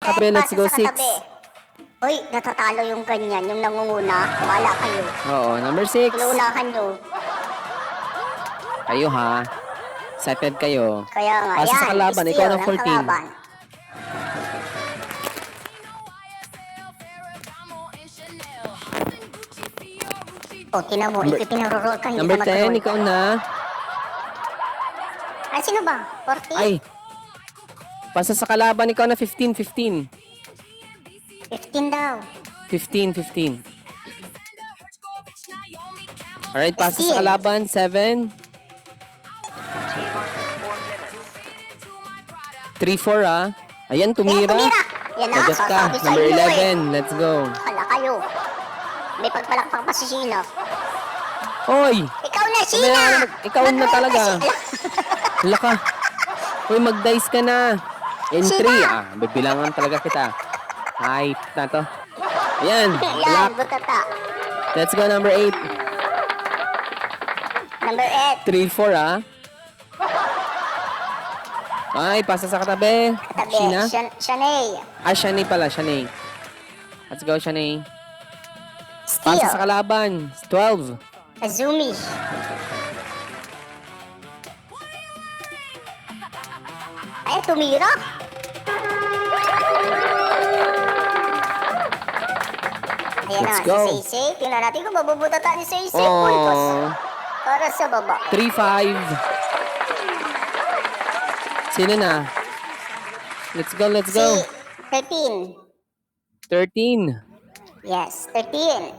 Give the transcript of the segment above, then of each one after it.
Katabi, let's go 6. Uy, natatalo yung ganyan, yung nangunguna. Wala kayo. Oo, number 6. Inuunahan nyo. Kayo ha. Excited kayo. Kaya nga, Pasa yan. sa kalaban, ikaw ng 14. Kalaban. Oh, tinan mo, ipinaroroll ka. Number 10, ikaw na. Ay, sino ba? 40? Ay. Pasa sa kalaban, ikaw na 15, 15. 15 daw. 15, 15. Alright, pasa sa kalaban, 7. 3-4 ah. Ayan, tumira. Yan na, Adjust ka. sasabi sa Number inyo 11, let's go. Hala kayo. May pagpalakpak pa si Sheila. Hoy! Ikaw na, Sheila! Ikaw na talaga. Hala ka. Hoy, mag-dice ka na. In 3, bibilangan talaga kita. Ay, na to. Ayan, Yan, black. butata. Let's go, number 8. Number 8. 3-4 ah. Ay, pasa sa katabi. Katabi, Sheena? Shanay. Ah, Shanae pala, Shanae. Let's go, Shanae. Steel. Pasa sa kalaban. 12. Azumi. Ay, tumira. Ayan Let's na, go. si Seisei. Tingnan natin kung mabubutata ni Seisei. Puntos. Para sa baba. 3-5. Sino na? Let's go, let's Si go. 13. 13. Yes, 13.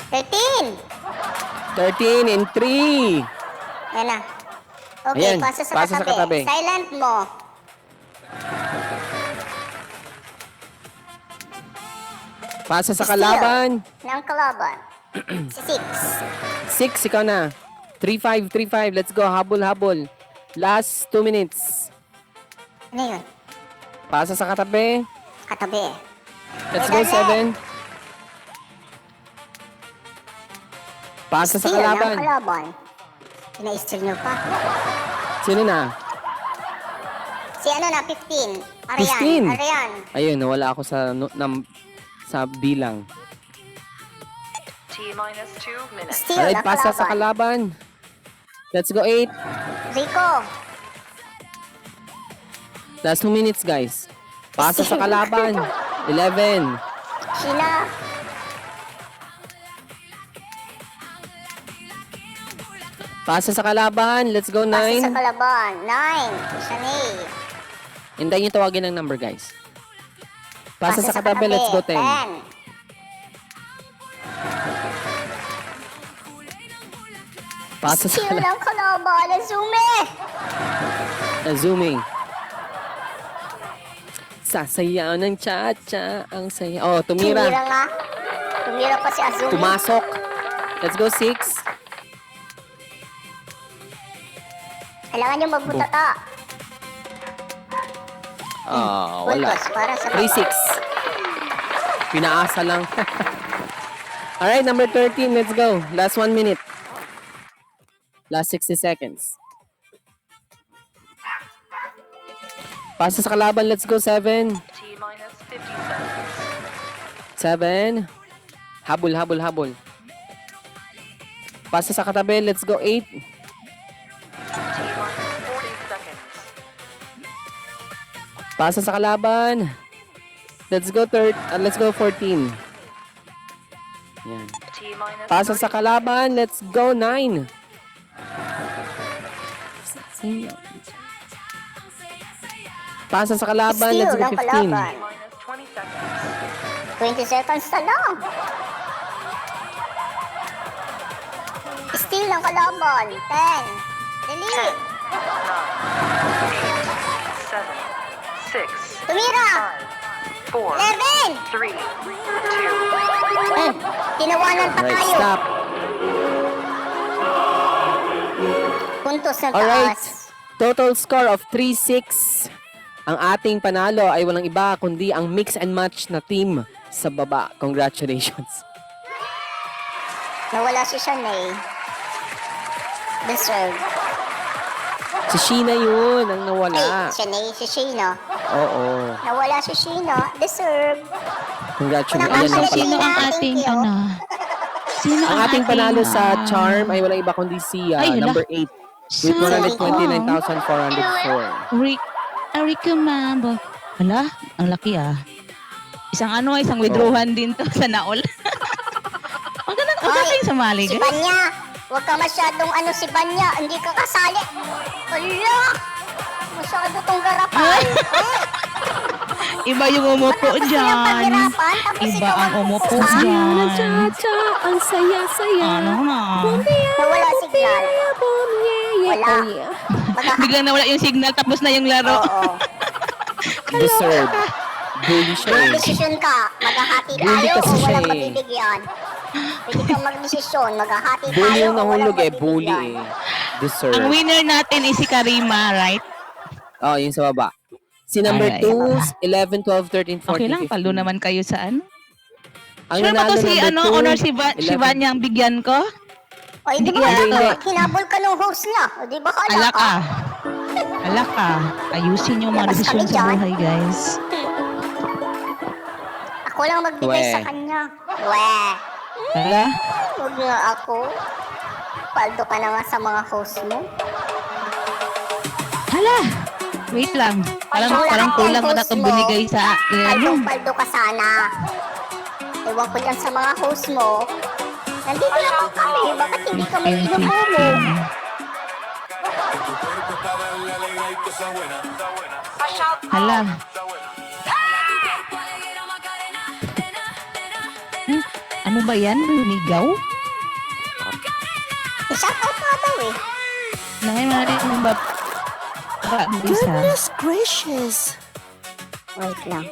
Thirteen! 13 in 3. Ayan na. Okay, Ayan, pasa sa pasa sa katabi. katabi. Silent mo. Pasa sa Steal. kalaban. Ng kalaban. Si 6. 6, ikaw na. 3-5, 3-5. Let's go, habol, habol. Last 2 minutes. Ano yun? Pasa sa katabi. Katabi. Let's go, 7. Pasa sa Steal ng kalaban. kalaban. Pina-steal nyo pa. Sino na? Si ano na, 15. Arian. 15. Arian. Ayun, nawala ako sa bilang. T-minus 2 minutes. Steal Alright, ng pasa sa kalaban. kalaban. Let's go, 8. Rico. Last 2 minutes, guys. Pasa sa kalaban. 11. Sheila. Pasa sa kalaban. Let's go, Pasa sa 9. kalaban. 9. Shanay. Hintayin niyo tawagin ng number, guys. Pasa sa katabi. Let's go, 10. 10. Pasa sa Steal kalaban. ng kalaban. Azumi. Zooming. Sasayaw ng cha-cha. Ang saya. Oh, tumira. Tumira nga. Tumira pa si Azumi. Pumasok. Let's go, 6. Kailangan nyo magbutata. Wala. Puntos para sa baba. 3-6. Pinaasa lang. Alright, number 13. Let's go. Last 1 minute. Last 60 seconds. Pasa sa kalaban. Let's go, 7. T-minus 50 seconds. 7. Habol, habol, habol. Pasa sa katabi. Let's go, 8. T-minus 40 seconds. Pasa sa kalaban. Let's go, 14. Yan. T-minus Pasa sa kalaban. Let's go, 9. Pasa sa kalaban. Steal Let's go, ng 15. kalaban. T-minus 20 seconds. 20 seconds na lang. Steal ng kalaban. 10. Dali. 7, 6, Tumira. 5, 4, 11. 3, 2, Tinawanan pa Alright, tayo. stop. Puntos ng Alright. taas. Total score of 3-6. Ang ating panalo ay walang iba kundi ang mix and match na team sa baba. Congratulations. Nawala si Shanay. Deserve. Si Sheena yun, ang nawala. Siya na si Shino. Oo. Nawala si Shino. Deserve. Congratulations. Wala Ayan ka lang pala, pala. Sino ang Thank ating you. ano? Sino Ang ating panalo sa Charm ay walang iba kundi si Ay, hala. number 8 with 129,404. Rico Mambo. Hala, ang laki ah. Isang withdrawhan din to sa naol. Huwag ka tayong sumali. Si guys. Banya. Huwag ka masyadong si Banya. Hindi ka kasali. Ala! Masyado tong garapan. Iba yung umupo Tapos dyan. silang paghirapan, tapos Iba ikaw ang umupo Ah, dyan. ang saya-saya. Ano na? Nawala signal. Wala. Oh, yeah. Biglang nawala yung signal tapos na yung laro. Oo. Deserve. Bully siya May eh. desisyon ka. Maghahati Bully tayo o kasi siya walang eh. mabibigyan. Pwede kang magdesisyon. Maghahati Bully tayo yung o walang nahulog eh. Bully mabibigyan. eh. Deserve. Ang winner natin is si Karima, right? Oh, yung sa baba. Si number Alright. 2, 11, 12, 13, 14, Okay lang, 15. talo naman kayo sa ano. Ang Sure ba nanalo to si number 2, honor si 11. Vanya ang bigyan ko? O, di ba? Hindi. Hinabol ka ng host niya. O, di ba ka Ala ka. Ala ka. Ayusin yung mga Labas desisyon kami sa dyan. buhay, guys. Ako lang magbigay We. sa kanya. Weh. Ala? Huwag nga ako. Paldo ka na nga sa mga host mo. Hala! Wait lang. Parang kulang na itong binigay sa ano. Paldo ka sana. Ewan ko dyan sa mga host mo. Nandito naman kami. Bakit hindi ka mag-inom mo? Hala. Ano ba yan? Ligaw? Shout out nga daw eh. Nangyayari ng bab... Isa. gracious. Wait lang.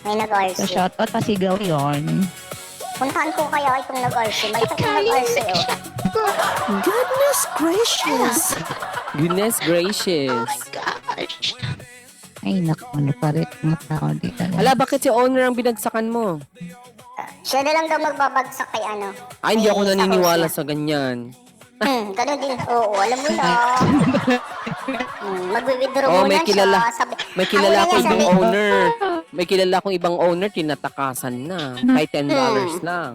May Sa nag-RC. shoutout pa sigaw yun. Puntahan ko kaya itong nag-RC. May itong nag-RC oh. Goodness gracious. Goodness gracious. Gosh. Ay, naku, ano pa rin mga tao dito. Hala, bakit si owner ang binagsakan mo? Siya na lang daw magbabagsak kay ano. Ay, hindi ako kay sa naniniwala host sa ganyan. niya. Ganun din. Oo, alam mo na. Magwi-withdraw Oh, mo may lang kilala. siya. Sabi, May kilala ang akong una niya ibang sabi, owner. May kilala akong ibang owner, tinatakasan na. Kahit $10 lang.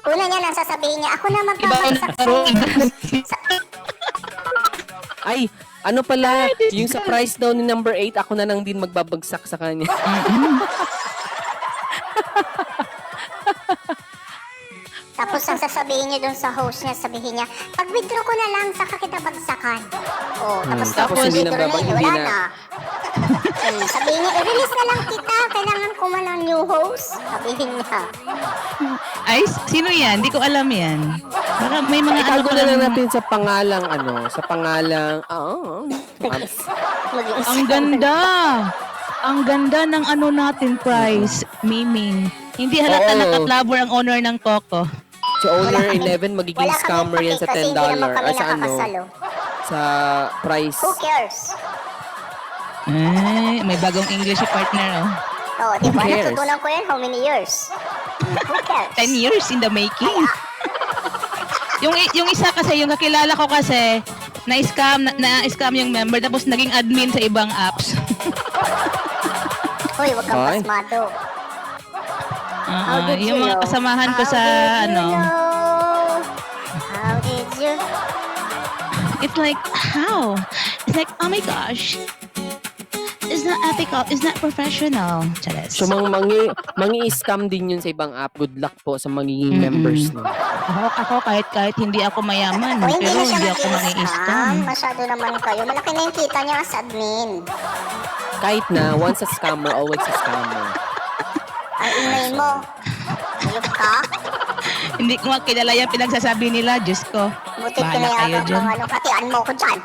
Una niya nang sasabihin niya, ako na magbabagsak sa'yo. Ay, ano pala, yung sa price daw ni number 8, ako na lang din magbabagsak sa kanya. Tapos ang sasabihin niya dun sa host niya, sabihin niya, pag-withdraw ko na lang, saka kita bagsakan. Oh, tapos Tapos hindi withdraw na na yun, hindi wala na. na. Sabihin niya, i-release na lang kita, kailangan ko man ng new host. Sabihin niya. Ay, sino yan? Hindi ko alam yan. Baka may mga ano Itago pa na lang lang. natin sa pangalang, Maging Ang ganda! Ang ganda ng ano natin price, miming. Hindi halata Oo. nakatlabor ang owner ng Coco. si owner 11 magiging wala scammer yan sa kasi $10. hindi naman kami Ay, sa ano, nakakasalo. sa price. Who cares? Ay, may bagong English si partner, oh. Oh, di ba? Who cares? Natutunan ko yan, how many years? Who cares? 10 years in the making. Yung isa kasi, yung kakilala ko kasi, na-scam yung member tapos naging admin sa ibang apps. Hoy, wag kang Ay. pasmado. How did you Yung mga know? kasamahan ko How sa did you ano, know? How did you? it's like, how? It's like, oh my gosh. It's not ethical. It's not professional. Charis. So, mangi-scam din yun sa ibang app. Good luck po sa magiging members no. Ako kahit hindi ako mayaman, O, hindi pero na siya hindi ako mag-i-scam. mangi-scam. Masyado naman kayo. Malaki na yung kita niya as admin. Kahit na, once a scammer, always a scammer. Ang ingay mo. Ayok ka. Hindi ko nga kilala yung pinagsasabi nila. Diyos ko. Butit Bahala kayo kinayakap dyan. ng ano. Hatian mo ko dyan.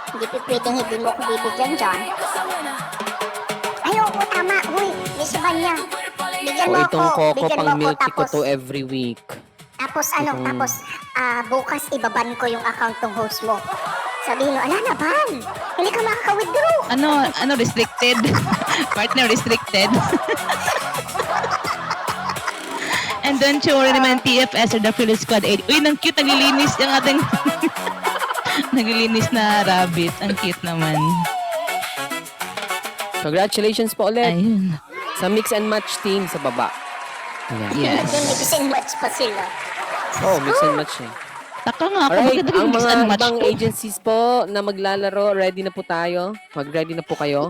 Hindi pwedeng hindi mo ko bibigyan dyan. Ay, oo, tama. Uy, Miss Vanya. Bigyan O mo itong ako. Coco Bigyan mo pang ako. milk tea ko Tapos, to every week. tapos ano, tapos bukas ibaban ko yung account ng host mo. Sabihin mo, ala na ban. Hindi ka makaka-withdraw. Ano restricted? Partner restricted. And don't you worry naman TFS or the Philly Squad 8. Uy, nang cute, naglilinis yung ating naglilinis na rabbit. Ang cute naman. Congratulations po ulit Ayun. sa mix and match team sa baba. Ayan. Yes. Nag-mix and match pa sila. Oh, mix and match eh. Taka nga ako. Alright, Bakit ang mix mga and match ibang to? agencies po na maglalaro, ready na po tayo. Mag-ready na po kayo.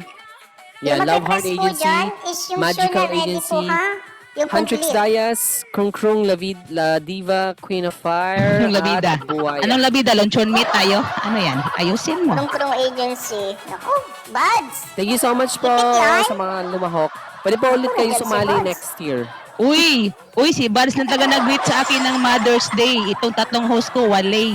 Yan, Yung Love Heart mag-request po Agency, dyan is yung Magical show na ready Agency, po, ha? Yung Huntrix complete. Dias, Krung Krung, La Diva, Queen of Fire, Anong labida? at Buhaya. Anong labida? Luncheon meat tayo? Ano yan? Ayusin mo. Krung Agency. Naku, buds. Thank you so much po Ipit yan. sa mga lumahok. Pwede po ulit kayo Nandyan si sumali Buds. next year. Uy, si Bads lang taga nag-greet sa akin ng Mother's Day. Itong tatlong host ko, walay.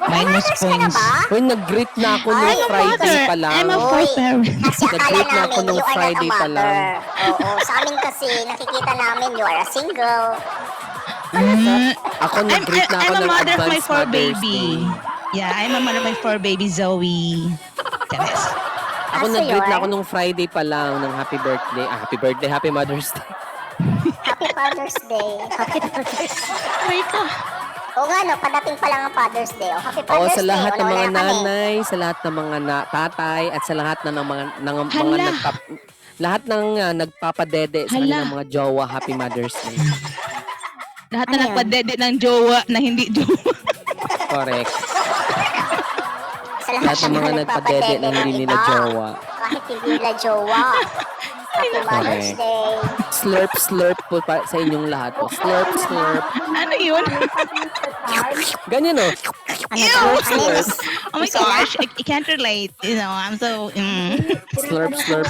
Minus Manners ka na points. ba? Uy, nag-greet na ako nung Ay, Friday pa lang. I'm a Uy, four parent. kasi akala Nag-greet na ako namin nung you are Friday not a pa lang. mother. Oo, sa amin kasi nakikita namin you are a single. Ako nag-greet na ako I'm a ng mother of my advance four Mother's baby. Day. Yeah, I'm a mother of my four baby, Zoe. Charis. Ako Kaso nag-greet na yun, ako nung Friday pa lang ng happy birthday. Happy birthday, happy Mother's Day. Happy Father's Day. Happy Father's Day. Wait ka. Oo nga no, padating pa lang ang Father's Day. Oh, Happy Oo, Father's sa Day. lahat ng Wala mga kami. nanay, sa lahat ng mga tatay, at sa lahat na ng mga Hala. lahat ng nagpapadede sa Hala. kanilang mga jowa, happy Mother's Day. Lahat Ano na yan? nagpadede ng jowa na hindi jowa. Correct. Sa Lahat ng mga nagpadede na hindi nila iba. jowa. Kahit hindi nila jowa. Happy Mother's Correct. Day. Slurp, slurp po sa inyong lahat. Po. Slurp, slurp. Ano yun? Ganyan o. Ano daw? Ano yun, Miss? Oh my Miss Ella? gosh, I can't relate. You know, I'm so... Slurp, slurp.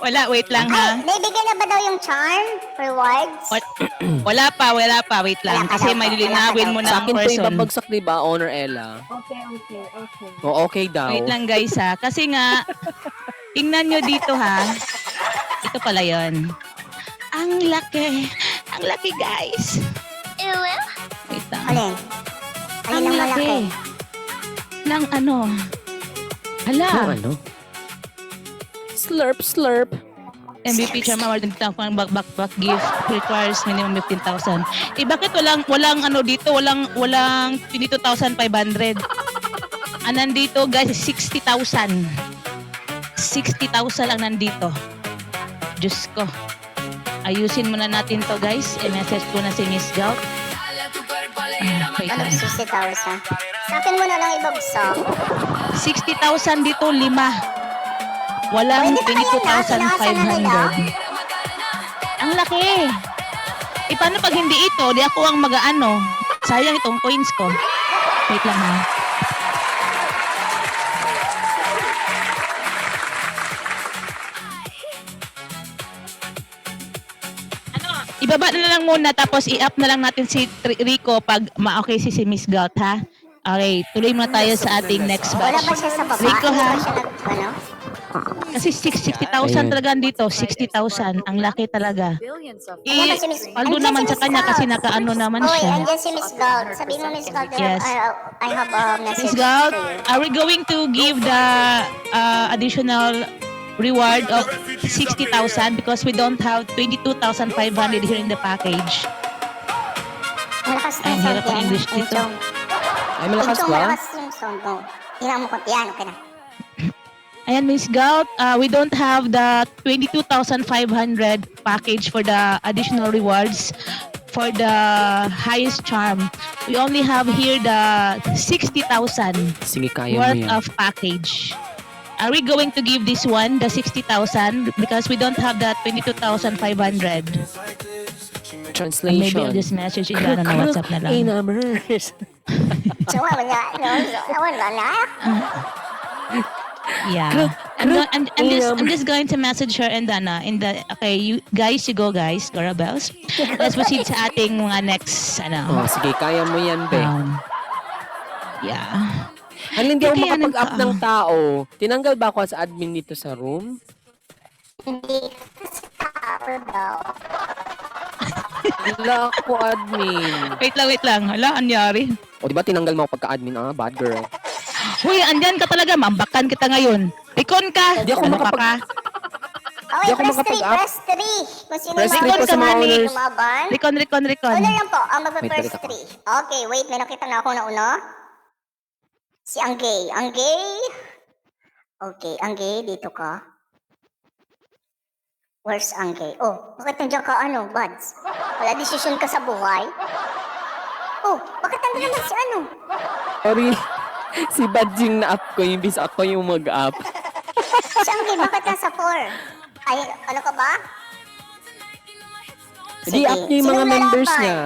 Wala, wait lang Ay, ha. naibigay na ba daw yung charm? Rewards? Wala pa, wait lang. Wala pa Kasi daw, may wala pa lilinawin daw. mo Sa na ang akin po person. ibabagsak, diba, Honor Ella? O, okay daw. Wait lang guys ha. Kasi nga, tingnan nyo dito ha. Ito pala yon. Ang laki. Ang laki guys. Wait lang. Alin? Alin ang malaki? Ng ano. Hala. Yung ano? Slurp, slurp. MVP Charm Award ng tawag back gift requires minimum 15,000. Eh bakit walang ano dito, walang 22,500. Ang nandito guys is 60,000. 60,000 lang nandito. Diyos ko. Ayusin muna natin to guys. I-message ko na si Miss Gout. Wait Ano, lang. 60,000? Sa akin mo na lang ibagsak. 60,000 dito, 5. Walang Pwede pa kaya na, sinasa na nila. 22,500. Ang laki. Eh, paano pag hindi ito? Di ako ang mag-ano. Sayang itong coins ko. Wait lang ha. Ibaba na lang muna tapos i-up na lang natin si Rico pag ma-okay si Miss Gout ha. Okay, tuloy muna tayo sa ating next Wala batch. ba siya sa baba? Rico, Hindi ha? ba siya ano? Kasi 60,000 Ayun. talaga dito. 60,000. Ang laki talaga. Billions of Ayan Eh, ba si Miss- although andyan naman si sa Miss kanya Gout. kasi nakaano naman Oy, siya. andyan si Miss Gout. Sabi mo, Miss Gout, Yes. I have a message Miss Gout, for you. are we going to give the additional reward of 60,000 because we don't have 22,500 here in the package? Malakas na Ay, yung sound hirap ang yan. English Yung dito. song. Ay, malakas Yung song, ba? malakas yung sound mo. Tingnan mo konti yan, okay na. Ayan, Miss Gout, we don't have the 22,500 package for the additional rewards for the highest charm. We only have here the 60,000 Sige, kaya mo worth yan. of package. Are we going to give this one, the 60,000? Because we don't have the 22,500. Maybe Translation. I'll just message Ilana na WhatsApp na lang. numbers. So, wala na. Yeah. I'm just going to message her and okay, you go guys, Gora Bells. Let's proceed sa ating mga next, Oh, sige, kaya mo yan, be. Yeah. Ano, hindi ako Kaya makapag-up ng tao. Tinanggal ba ako sa admin dito sa room? Hindi kasi tao daw. Wala ako admin. Wait lang. Hala, anyari? O, di ba tinanggal mo ako pagka-admin? Ah, bad girl. Huy, andyan ka talaga. Mambakan kita ngayon. Pikon ka. Di ako Ano pa makapag- ka? Okay, Di ako press 3, makapag-up. press 3. Kung sino Press yung 3 po sa mga Recon, owners. lumaban. Recon. Ano lang po, ang Wait, mag-press balik ako. 3. Okay, wait, may nakita na ako na una. Si Anggay. Anggay. Okay, Anggay, dito ka. Where's Anggay? Oh, bakit nandiyan ka, Buds? Wala desisyon ka sa buhay? Oh, bakit nandiyan naman si Sorry. Si Badjing na-up ko, imbis ako yung mag-up. Si Anggay, bakit nasa 4? Ay, ano ka ba? Hindi, Sige, up niya yung mga sinong members lalaban? niya.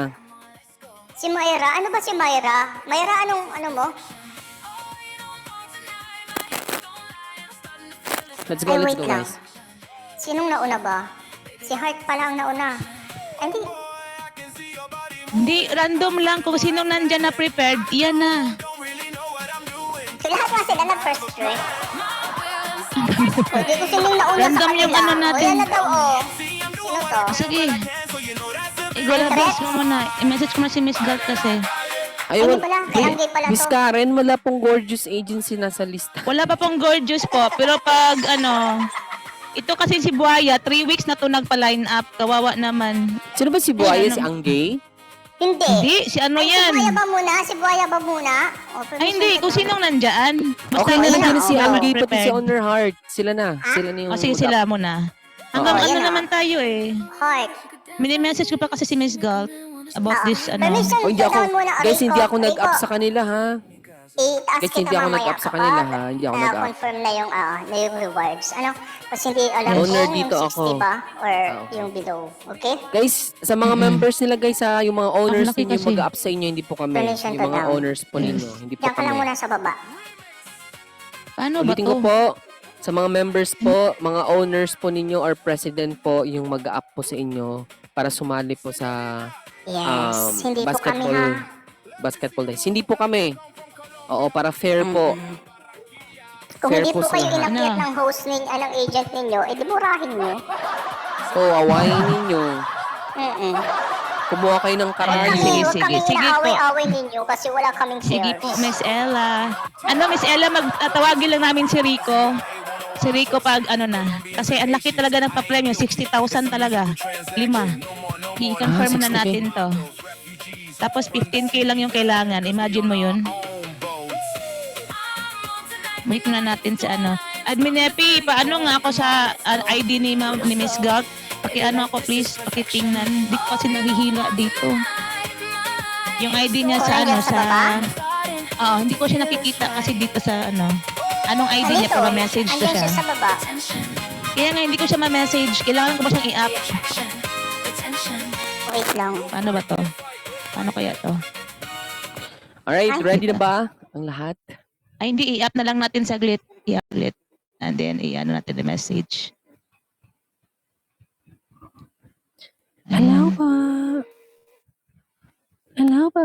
Si Mayra, ano ba si Mayra? Mayra, ano mo? Let's go, Ay, let's wait go, lang. guys. Sinong nauna ba? Si Heart pala ang nauna. Ay, hindi. Hindi, random lang. Kung sinong nandyan na prepared, yan na. So, lahat nga sila nag-first choice. Hindi ko sinong nauna Random sa kanila. yung ano natin. O, yan na daw, oh. Sino to? Sige. Igalabas mo muna. I-message ko na si Miss Galt kasi. Ay, Ay, wala. pala. Kay Anggay pala Miss to. Karen, wala pong Gorgeous Agency nasa lista. Wala pa pong gorgeous po. Pero pag ito kasi si Buaya, 3 weeks na to nagpa-line up. Kawawa naman. Sino ba si Buaya? Ay, Si Anggay? Hindi. Hindi, si ano Ay, yan? Si Buaya ba muna? Si Buaya ba muna? O, Ay hindi, kung sinong nandyan. Okay, Ayun nalagyan na, na si okay. Anggay, pati si prepared. Honor Heart. Sila na. Sila na yung O sige, mag-up. sila muna. Hanggang Oo, ano yan na. naman tayo eh. Heart. Mini-message ko pa kasi si Miss Galt about this Permission, Oh, hindi ako, down muna. guys, hindi ako Rico. nag-up sa kanila, ha? I-task Guys, kita hindi ako mamaya nag-up sa kapag kanila, ha? Hindi ako nag-up. confirm na yung rewards. Kasi hindi alam Owner kung dito yung 60 ako. ba or Okay. yung below. Okay? Guys, sa mga members nila, guys, ha? Yung mga owners laki ninyo, kasi. mag-up sa inyo, hindi po kami. Permission Yung mga to down. owners po ninyo, hindi po Diyan ka lang kami. muna sa baba. Paano ba Ulitin to? ko po, sa mga members po, mga owners po ninyo or president po, yung mag-up po sa inyo para sumali po sa Yes. Hindi po kami basketball days. Hindi po kami. Oo, para fair po. Kung Fair hindi po po sa kayo lahat. inakyat Ano? ng host ng agent ninyo, edi murahin nyo. Oo, awayin ninyo. Mm-mm. Kumuha kayo ng Kasi karayo. Sige, huwag sige. kaming Sige po. inaaway-away ninyo kasi wala kaming shares. Sige po, Miss Ella. Miss Ella, magtatawagin lang namin si Rico. Si Rico pag Kasi ang laki talaga ng pa-premyo, 60,000 talaga. 5. I-confirm na 60K. natin to. Tapos 15K lang yung kailangan. Imagine mo yun. Wait na natin sa Admin Epi, paano nga ako sa ID ni Miss Galt? Ako please, pakitingnan. Hindi ko kasi nahihila dito. Yung ID niya sa Nandiyan sa baba? hindi ko siya nakikita kasi dito sa Anong ID niya Dito, para message ko andyan siya. siya sa baba. Kaya nga hindi ko siya ma-message. Kailangan ko ba siyang i-up? Wait lang. Paano ba to? Paano kaya to? Alright, Ay, ready na ba ang lahat? Ay hindi, i-up na lang natin saglit. I-up ulit. And then natin the message. Hello po. Hello po.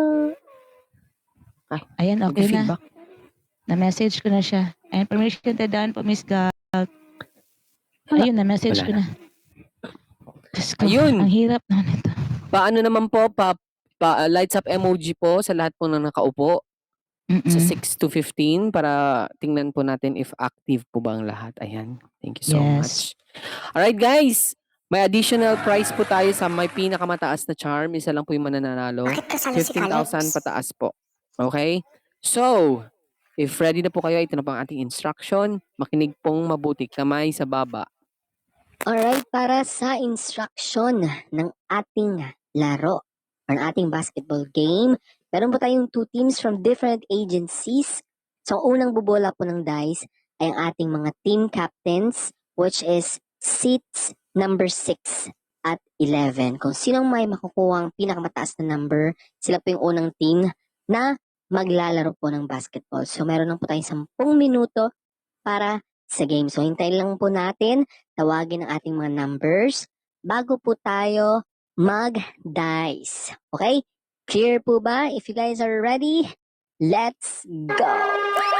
Ayan, okay na. Feedback. Na-message ko na siya. Ayan, permission to down po, Miss Galt. Ayun, na-message Wala ko na. Diyos ko, Ayun. ang hirap na nito. Paano naman po, lights up emoji po sa lahat po na nakaupo sa 6 to 15 para tingnan po natin if active po ba ang lahat. Ayan. Thank you so Yes. much. Alright guys, may additional prize po tayo sa may pinakamataas na charm. Isa lang po yung mananalo. Bakit kasali si 15,000 Calix? pataas po. Okay? So, if ready na po kayo, ito na po ang ating instruction. Makinig pong mabuti, kamay sa baba. Alright, para sa instruction ng ating laro or ng ating basketball game, meron po tayong 2 teams from different agencies. So, ang unang bubola po ng dice ay ang ating mga team captains, which is seats number 6 at 11. Kung sinong may makukuha ang pinakamataas na number, sila po yung unang team na maglalaro po ng basketball. So, meron lang po tayong 10 minuto para sa game. So, hintayin lang po natin, tawagin ang ating mga numbers bago po tayo mag-dice. Okay? Clear po ba? If you guys are ready, let's go!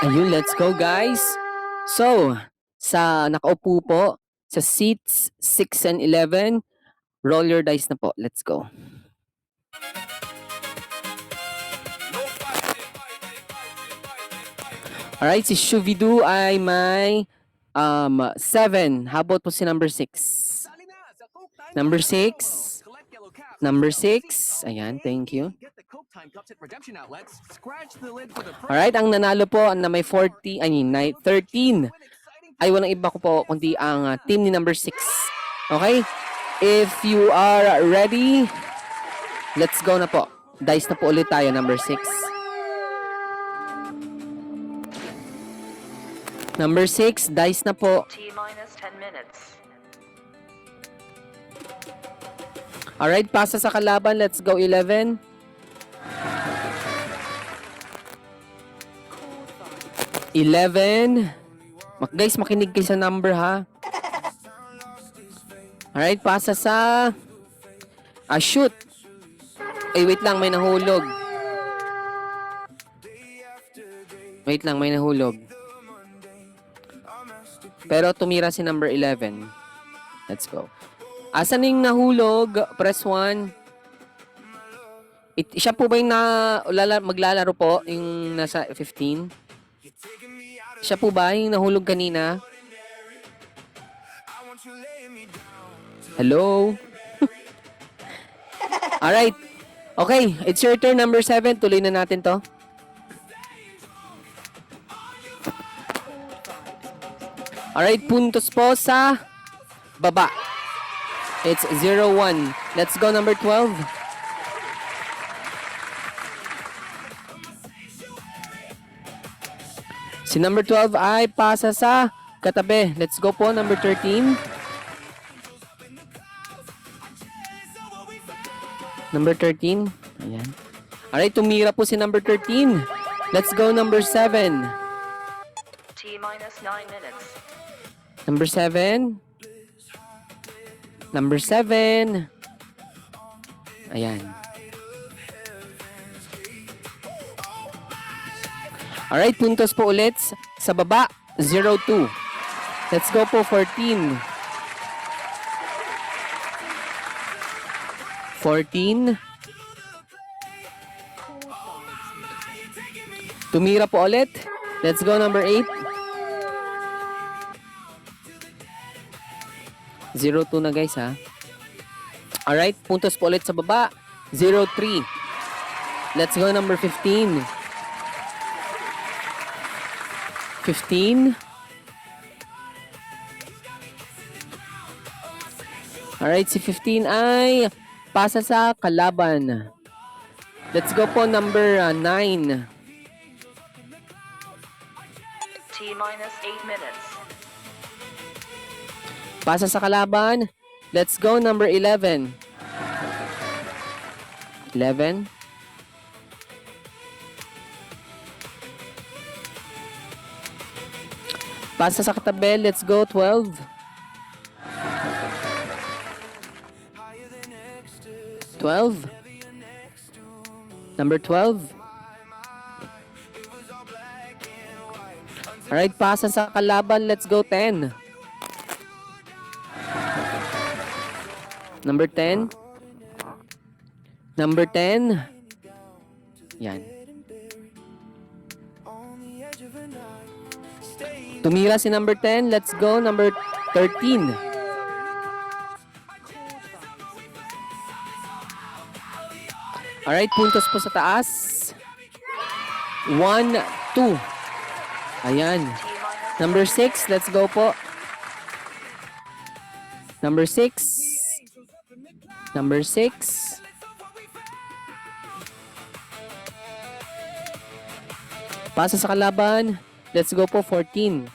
Ayun, let's go guys. So, sa nakaupo po, sa seats 6 and 11, roll your dice na po. Let's go. Alright, si Shuvidu ay may 7. How about po si number 6? Number 6. Number 6. Ayan, thank you. Alright, ang nanalo po na may 13. Ay, walang iba ko po, kundi ang team ni number 6. Okay? If you are ready, let's go na po. Dice na po ulit tayo, number 6. Number 6, dice na po. T-minus 10 minutes. Alright, pasa sa kalaban. Let's go, 11. 11. Guys, makinig kayo sa number, ha? Alright, pasa sa... shoot. Ay, wait lang, may nahulog. Wait lang, may nahulog. Pero tumira si number 11. Let's go. Asan yung nahulog? Press 1. Siya po ba yung maglalaro po? Yung nasa 15? Siya po ba yung nahulog kanina? Hello? Alright. Okay, it's your turn, number 7. Tuloy na natin to. Alright, puntos po sa baba. It's 0-1. Let's go, number 12. Si number 12 ay pasa sa katabi. Let's go po, number 13. Number 13. Ayan. Alright, tumira po si number 13. Let's go, number 7. T-minus 9 minutes. Number 7. Number 7. Ayan. Alright, puntos po ulit sa baba. 0-2. Let's go po, 14. 14. Tumira po ulit. Let's go, number 8. 0-2 na guys, ha. Alright, puntos po ulit sa baba. 0-3. Let's go, number 15. 15. Alright, si 15 ay pasa sa kalaban. Let's go po, number 9. T-minus 8 minutes. Pasa sa kalaban. Let's go, number 11. 11. Pasa sa katabi. Let's go, 12. 12. Number 12. Alright, pasa sa kalaban. Let's go, 10. Number 10. Number 10. Yan. Tumira si number 10. Let's go, number 13. Alright, puntos po sa taas. 1, 2. Ayan. Number 6, let's go po. Number 6. Number 6. Pasa sa kalaban. Let's go po, 14.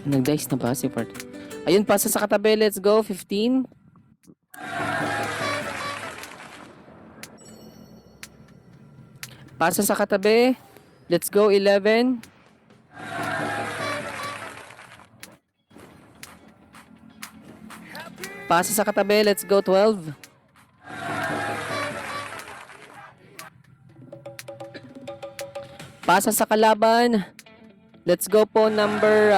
Nag-dice na ba si Fort? Ayun, pasa sa katabi. Let's go, 15. Pasa sa katabi. Let's go, 11. Pasa sa katabi. Let's go, 12. Pasa sa kalaban. Let's go po, number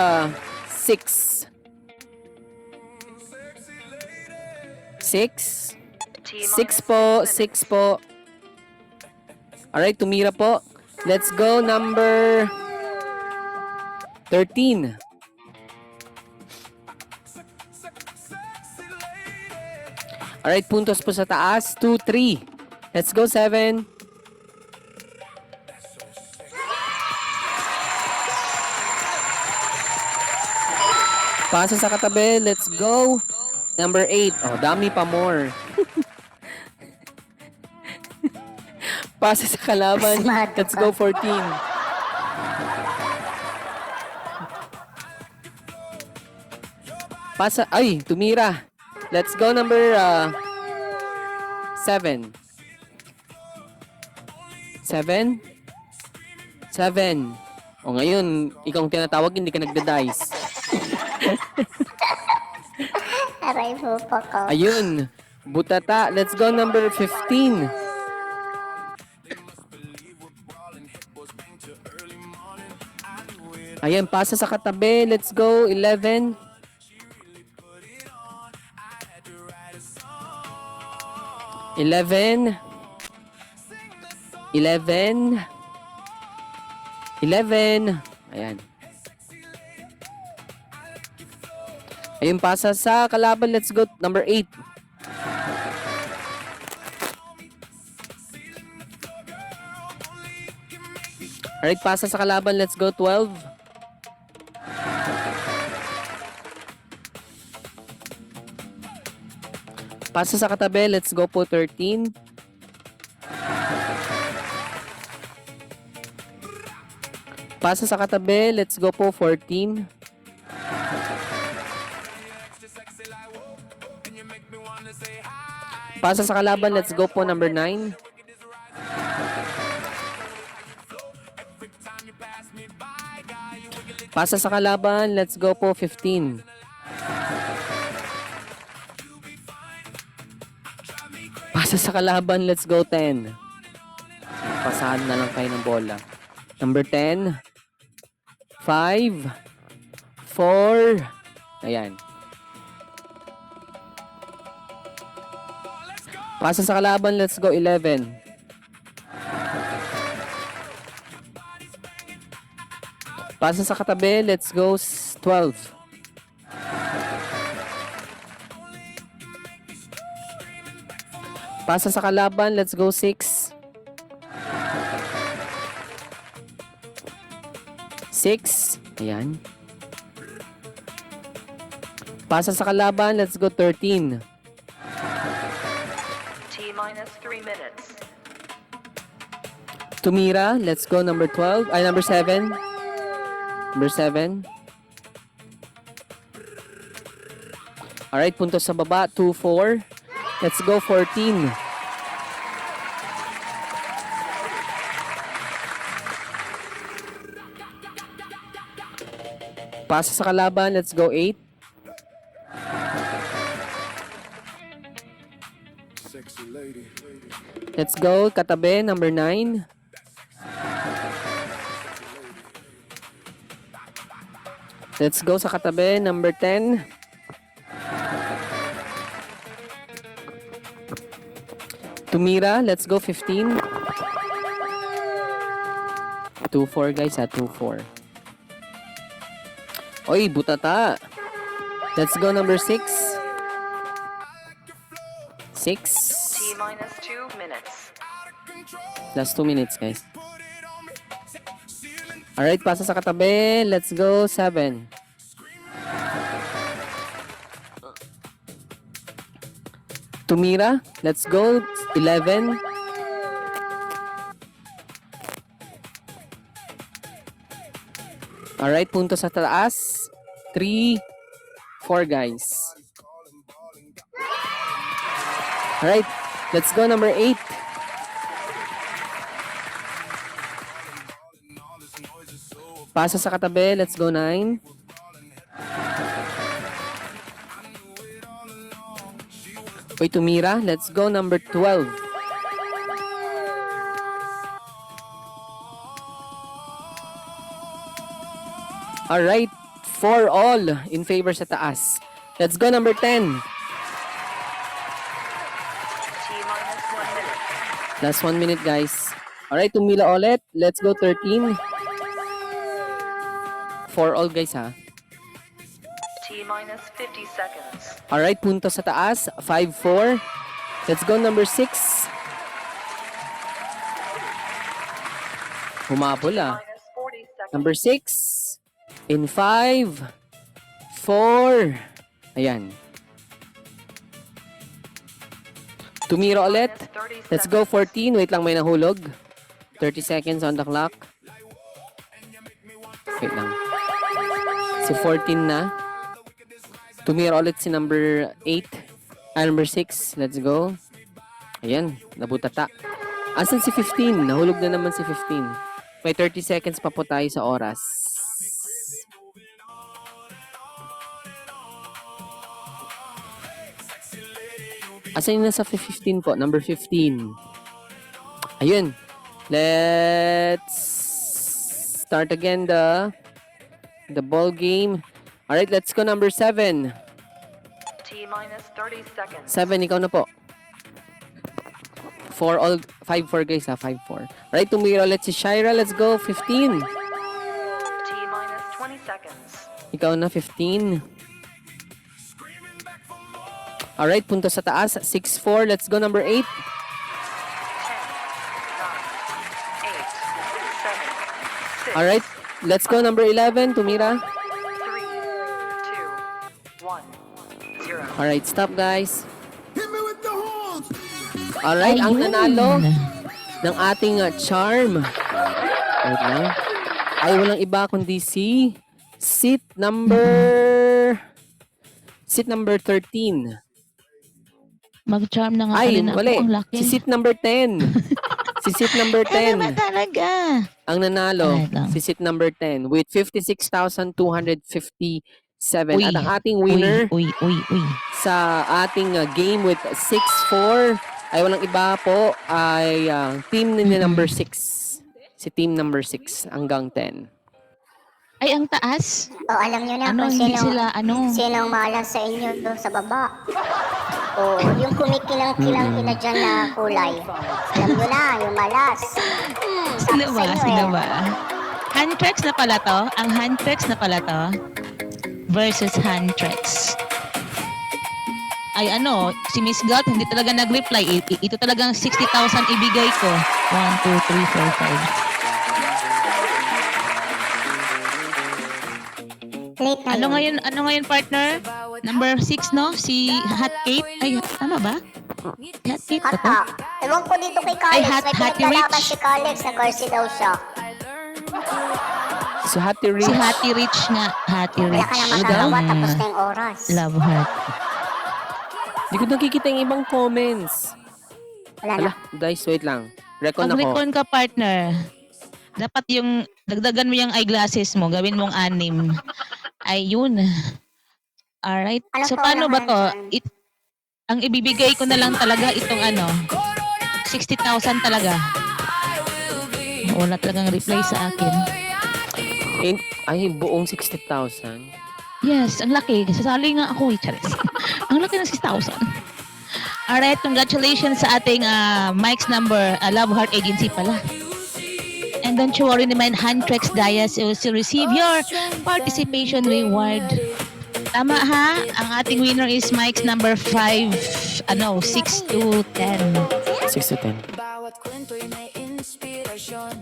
6. 6. 6 po, 6 po. Alright, tumira po. Let's go number 13. Alright, puntos po sa taas. 2, 3. Let's go, 7. Pasa sa katabi. Let's go. Number 8. Oh, dami pa more. Pasa sa kalaban. Smart Let's ka. go, 14. Pasa, ay, tumira. Let's go, number 7. 7? 7. O ngayon, ikaw ang tinatawag, hindi ka nagda-dice. Aray po po ko. Ayun. Butata. Let's go number 15. Ayan, pasa sa katabi. Let's go. 11. Eleven. 11. Ayan. Ayun, pasa sa kalaban. Let's go. Number 8. Alright, pasa sa kalaban. Let's go. 12. Pasa sa katabi. Let's go po. 13. Pasa sa katabi. Let's go po. 14. Pasa sa kalaban, let's go po number 9. Pasa sa kalaban, let's go po 15. Pasa sa kalaban, let's go 10. Pasahan na lang kayo ng bola. Number 10. 5. 4. Ayan. Pasa sa kalaban, let's go 11. Pasa sa katabi, let's go 12. Pasa sa kalaban, let's go 6. 6. Ayan. Pasa sa kalaban, let's go 13. T-minus 3 minutes. Tumira, let's go number 12. Ay, number 7. Number 7. Alright, puntos sa baba. 2, 4. Let's go 14. Pasa sa kalaban, let's go 8. Let's go, katabi, number 9. Let's go sa katabi, number 10. Tumira, let's go 15. 2-4 guys ha, 2-4. Oy, butata. Let's go number 6. 6. T-minus 2 minutes. Last 2 minutes, guys. Alright, pasa sa katabi. Let's go, 7. Tumira. Let's go, 11. Alright, punto sa taas. 3, 4, guys. Alright, let's go, number 8. Pasa sa katabi, let's go 9. Uy, tumira, let's go number 12. Alright, 4 all in favor sa taas. Let's go number 10. T-minus 1 minute. Last 1 minute, guys. Alright, tumila ulit. Let's go 13. For all guys ha. T minus 50 seconds. Alright, punto sa taas. 5-4. Let's go number 6. Humabol ah. Minus 40 seconds. Number 6. In 5. 4. Ayan. Tumira ulit. Minus 30 Let's go seconds. 14. Wait lang, may nahulog. 30 seconds on the clock. Wait lang. Si 14 na. Tumira ulit si number 8. Number 6. Let's go. Ayan, nabutata. Asan si 15? Nahulog na naman si 15. May 30 seconds pa po tayo sa oras. Asan yung nasa 15 po? Number 15. Ayun. Let's start again the ball game. Alright, let's go number 7. T minus 30 seconds. 7, ikaw na po. 5-4 guys ha, 5-4. Alright, tumira ulit si Shira. Let's go, 15. T minus 20 seconds. Ikaw na, 15. Alright, punta sa taas. 6-4. Let's go, number 8. 10, 9, 8, 7, 6, Alright, let's go, number 11. Tumira. 3, 2, 1, 0. Alright, stop guys. Alright, ang Ayun. nanalo ng ating charm. Wait lang. Ay, walang iba kundi si seat number 13. Mag-charm na nga Ay, pala na mali. ako. Ang laki. Si seat number 10. Si seat number Ano ba 10. talaga? Ang nanalo, Alright lang. si seat number 10 with 56,257. Uy. At ang ating winner Uy. sa ating game with 6-4 ay walang iba po ay team ni number 6. Si team number 6 hanggang 10. Ay, ang taas. O, alam nyo na Ano, kung hindi sila, sinong malas sa inyo doon sa baba. O, yung kumikilang-kilang ina dyan na kulay. Alam nyo na, yung malas. Sino Sabi ba? sa inyo Sino eh. ba? Handtrex na pala to. Ang handtrex na pala to. Versus handtrex. Ay ano, si Miss Gat hindi talaga nag-reply. Ito talagang 60,000 ibigay ko. 1, 2, 3, 4, 5. Late na yun. Ano ngayon partner? Number 6 no? Si Hot Kate. Ay, tama ba? Hot Kate ba to? Hata. Ewan ko dito kay Kalex. Ay, May Hattie pinaglalaban Rich. si Kalex. Nag-RC daw siya. Si Hattie Rich. Si Hattie Rich nga. Hattie Wala Rich. ka na magagawa. Mm, Tapos na yung oras. Love heart. Di ko nakikita yung ibang comments. Wala na. Ala, guys, wait lang. Recon Pag ako. recon ka partner, dapat yung dagdagan mo yung eyeglasses mo, gawin mong 6. Ayun. Alright. Ano So pa paano ba to? unahan? Ang ibibigay ko na lang talaga itong 60,000 talaga. Wala talagang reply sa akin. Ay, buong 60,000. Yes, ang laki. Sasali nga ako, Charis. Ang laki ng 6,000. Alright, congratulations sa ating Mike's number, Love Heart Agency pala. And don't you worry naman, Handtrex Dias will still receive your participation reward. Tama ha? Ang ating winner is Mike's number 5, 6 to 10. 6 to 10. Bawat kwento'y may inspirasyon.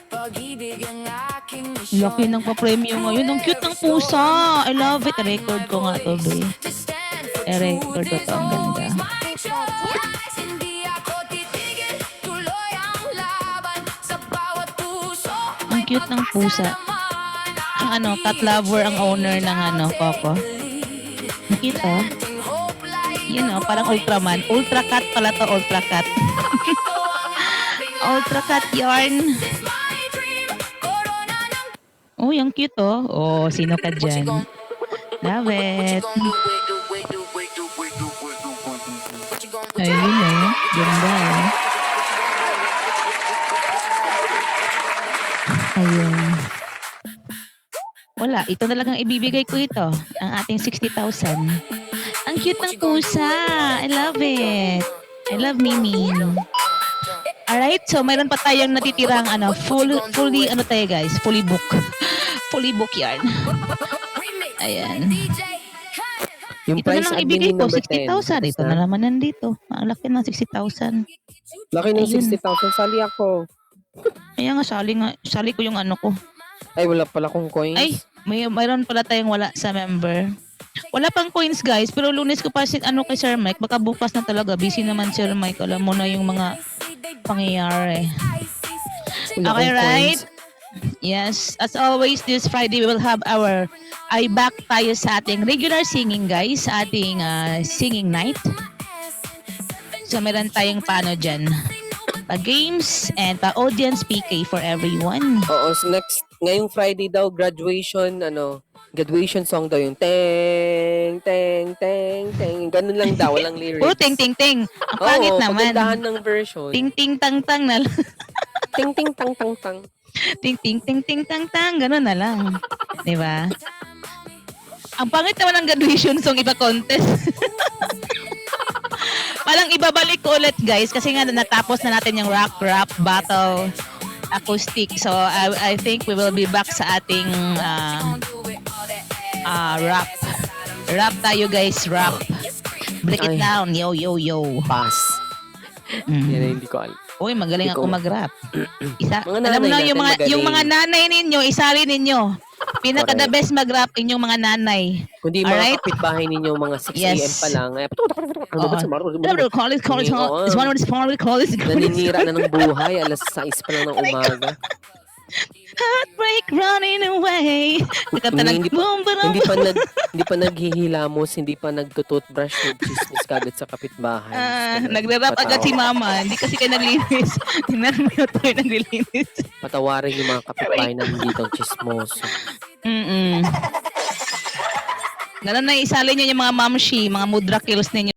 Pag-ibig ang aking misyon. Laki ng pa-premium ngayon. Ang cute ng pusa. I love it. Record ko nga to, be. To stand for Record ko to. Ang ganda. my choice. Hindi ako titigil. Tuloy ang laban sa bawat puso. Ang cute ng pusa. Ang cat lover ang owner ng Coco. Nakita? Hope light Yun parang Ultraman. Ultra cat pala to, Ultra cat. Ultra cat yarn. my dream. Corona ng Oh, yung cute oh. Oh, sino ka dyan? Love it. Ayun ganda Ayun. Wala, ito na lang ang ibibigay ko ito. Ang ating 60,000. Ang cute ng pusa. I love it. I love Mimi. Alright, so mayroon pa tayong natitirang fully ano tayo guys, fully book. Fully book yarn. Ayan. Yung Ito na price lang admin ibigay ko, number 60,000. 10. Ito na naman nandito. Ang laki ng 60,000. Laki ng Ayun. 60,000. Sali ako. Ayan nga, sali ko yung ano ko. Ay, wala pala akong coins. Ay, mayroon pala tayong wala sa member. Wala pang coins guys, pero Lunes ko pa kay Sir Mike, baka bukas na talaga. Busy naman Sir Mike, alam mo na yung mga pangyayari. Wala Okay, akong right? coins. Yes, as always, this Friday we will have our back tayo sa ating regular singing guys, sa ating singing night. So meron tayong paano dyan, pa-games and pa-audience PK for everyone. Oo, so ngayong Friday daw, graduation song daw yung teng, teng, teng, teng. Ganun lang daw, walang lyrics. Puro ting ting ting. Ang pangit Oo, naman. pagandahan ng version. Ting ting tang tang na lang. Ting, ting, tang, tang, tang. Ting ting ting ting tang tang, gano'n na lang. 'Di ba? Ang pangit naman ng graduation song ipa-contest. Palang ibabalik ko ulit guys kasi nga natapos na natin yung rap battle acoustic. So I think we will be back sa ating rap. Rap tayo guys, rap. Break it Ay. down. Yo yo yo. Pass. Mm. Yan na hindi ko alam. Uy, magaling Hindi ako ko- mag-rap. Mga Alam mo nanay na yung mga natin yung mga magaling. nanay ninyo, isali ninyo. Pinaka the Correct. best mag-rap inyong mga nanay. Kundi mga Alright? kapitbahay ninyo, mga 6 Yes. a.m. pa lang. College. Oo. It's one of the college. Naninira na ng buhay. Alas 6 pa lang ng umaga. Heartbreak running away. Nakanta ng Hindi boom, boom. Hindi pa naghihilamos, hindi pa nagtututbrush ng chismis kagad sa kapitbahay. Nagre-rap agad si mama. Hindi kasi kayo naglinis. Tingnan mo yun tayo naglilinis. Patawarin yung mga kapitbahay na hindi daw chismoso. Ganun na isali nyo yung mga mamshi, mga mudra kills ninyo.